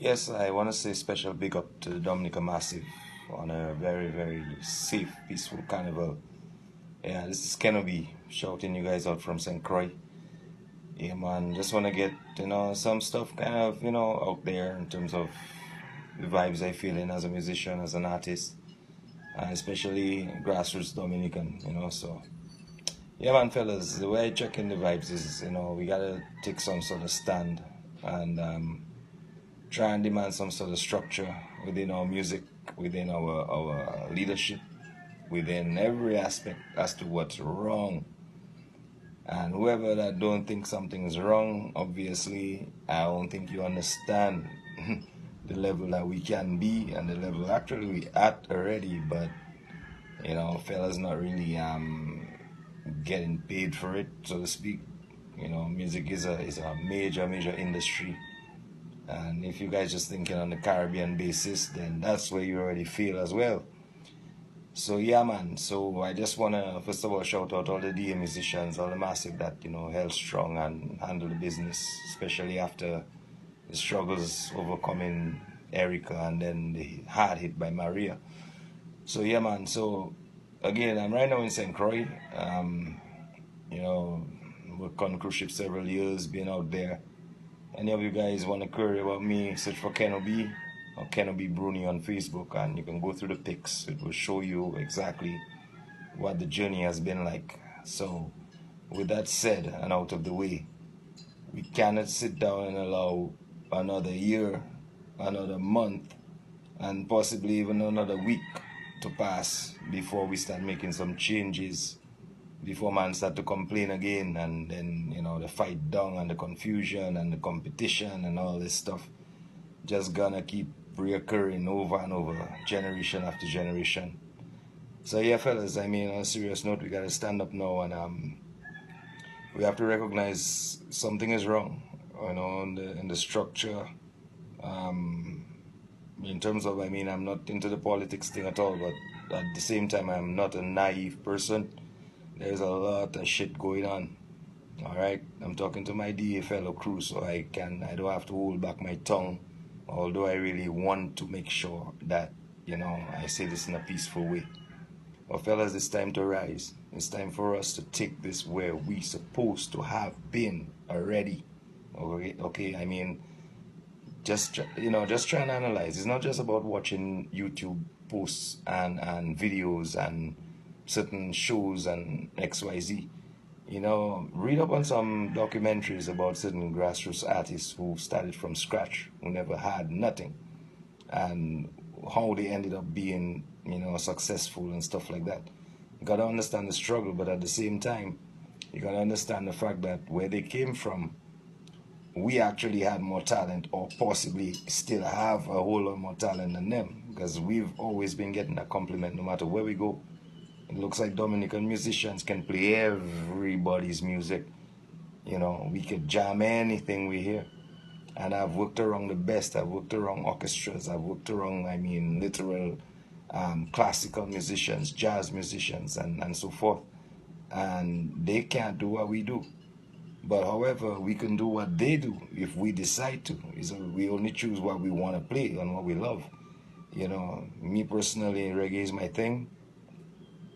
Yes, I want to say special big up to the Dominica Massive on a very, very safe, peaceful carnival. Yeah, this is Kenno B shouting you guys out from St. Croix. Yeah, man, just want to get, some stuff kind of, out there in terms of the vibes I feel in as a musician, as an artist, and especially grassroots Dominican, so. Yeah, man, fellas, the way I check in the vibes is, we gotta take some sort of stand and try and demand some sort of structure within our music, within our leadership, within every aspect as to what's wrong. And whoever that don't think something is wrong, obviously, I don't think you understand the level that we can be and the level actually we at already. But fellas not really getting paid for it, so to speak. Music is a major industry. And if you guys just thinking on the Caribbean basis, then that's where you already feel as well. So yeah, man. So I just wanna first of all shout out all the DA musicians, all the massive that held strong and handle the business, especially after the struggles overcoming Erica and then the hard hit by Maria. So yeah, man. So again, I'm right now in St. Croix. You know, worked on cruise ship several years, been out there. Any of you guys want to query about me, search for Kenno B or Kenno B Bruni on Facebook, and you can go through the pics. It will show you exactly what the journey has been like. So, with that said and out of the way, we cannot sit down and allow another year, another month, and possibly even another week to pass before we start making some changes, before man start to complain again, and then the fight down and the confusion and the competition and all this stuff just gonna keep reoccurring over and over, generation after generation. So yeah, fellas, I mean, on a serious note, we gotta stand up now and we have to recognize something is wrong, in the structure. Um, in terms of, I mean, I'm not into the politics thing at all, but at the same time, I'm not a naive person. There's a lot of shit going on. All right, I'm talking to my DA fellow crew, so I don't have to hold back my tongue, although I really want to make sure that I say this in a peaceful way. Well, fellas, it's time to rise. It's time for us to take this where we supposed to have been already. Okay. I mean, just try and analyze. It's not just about watching YouTube posts and videos and certain shows and XYZ. Read up on some documentaries about certain grassroots artists who started from scratch, who never had nothing, and how they ended up being, successful and stuff like that. You gotta understand the struggle, but at the same time, you gotta understand the fact that where they came from, we actually had more talent, or possibly still have a whole lot more talent than them, because we've always been getting a compliment no matter where we go. It looks like Dominican musicians can play everybody's music. We could jam anything we hear. And I've worked around the best. I've worked around orchestras. I've worked around, I mean, literal classical musicians, jazz musicians, and so forth. And they can't do what we do. But however, we can do what they do if we decide to. We only choose what we want to play and what we love. Me personally, reggae is my thing.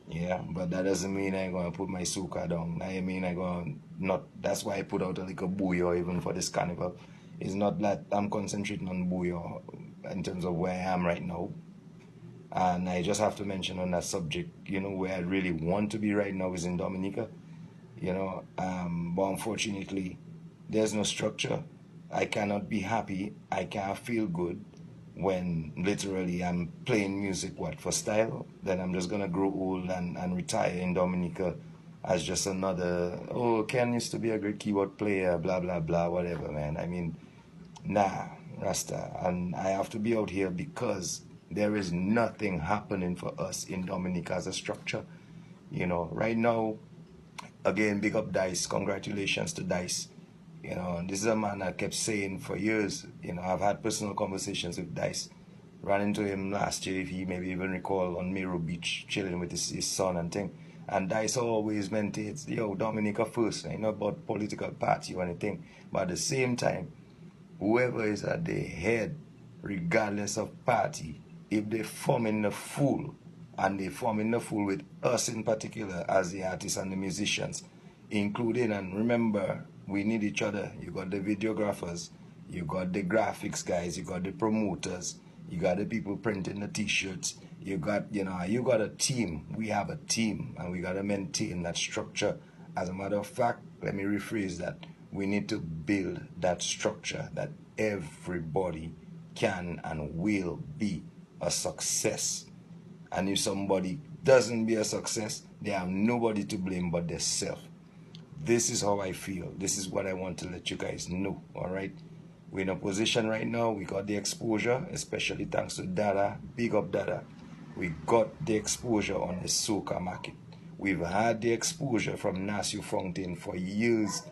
Yeah, but that doesn't mean I'm gonna put my soca down. I mean I'm gonna not. That's why I put out a little booyah even for this carnival. It's not that I'm concentrating on booyah in terms of where I am right now. And I just have to mention on that subject, where I really want to be right now is in Dominica. But unfortunately, there's no structure. I cannot be happy. I can't feel good when literally I'm playing music for style. Then I'm just gonna grow old and retire in Dominica as just another, oh, Ken used to be a great keyboard player, blah blah blah, whatever, man. I mean, nah, Rasta. And I have to be out here because there is nothing happening for us in Dominica as a structure. Right now, again, big up Dice. Congratulations to Dice. This is a man I kept saying for years. I've had personal conversations with Dice. Ran into him last year, if he maybe even recall, on Miro Beach, chilling with his son and thing. And Dice always maintains, yo, Dominica first. Ain't not about political party or anything. But at the same time, whoever is at the head regardless of party, if they form in the fool, and they form in the fool with us in particular as the artists and the musicians, including, and remember, we need each other. You got the videographers, you got the graphics guys, you got the promoters, you got the people printing the t-shirts, you got a team. We have a team, and we got to maintain that structure. As a matter of fact, let me rephrase that. We need to build that structure that everybody can and will be a success. And if somebody doesn't be a success, they have nobody to blame but themselves. This is how I feel. This is what I want to let you guys know, all right? We're in a position right now. We got the exposure, especially thanks to Dada. Big up Dada. We got the exposure on the soca market. We've had the exposure from Nasio Fountain for years.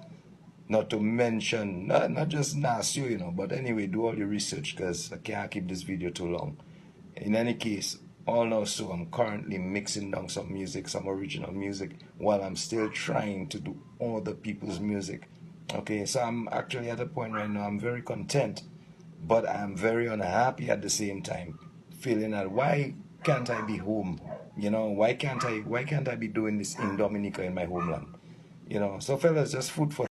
Not to mention, not just Nasio, but anyway, do all your research because I can't keep this video too long. In any case, all now, so I'm currently mixing down some music, some original music, while I'm still trying to do other people's music. Okay, so I'm actually at a point right now, I'm very content, but I'm very unhappy at the same time, feeling that why can't I be home? Why can't I be doing this in Dominica, in my homeland? So fellas, just food for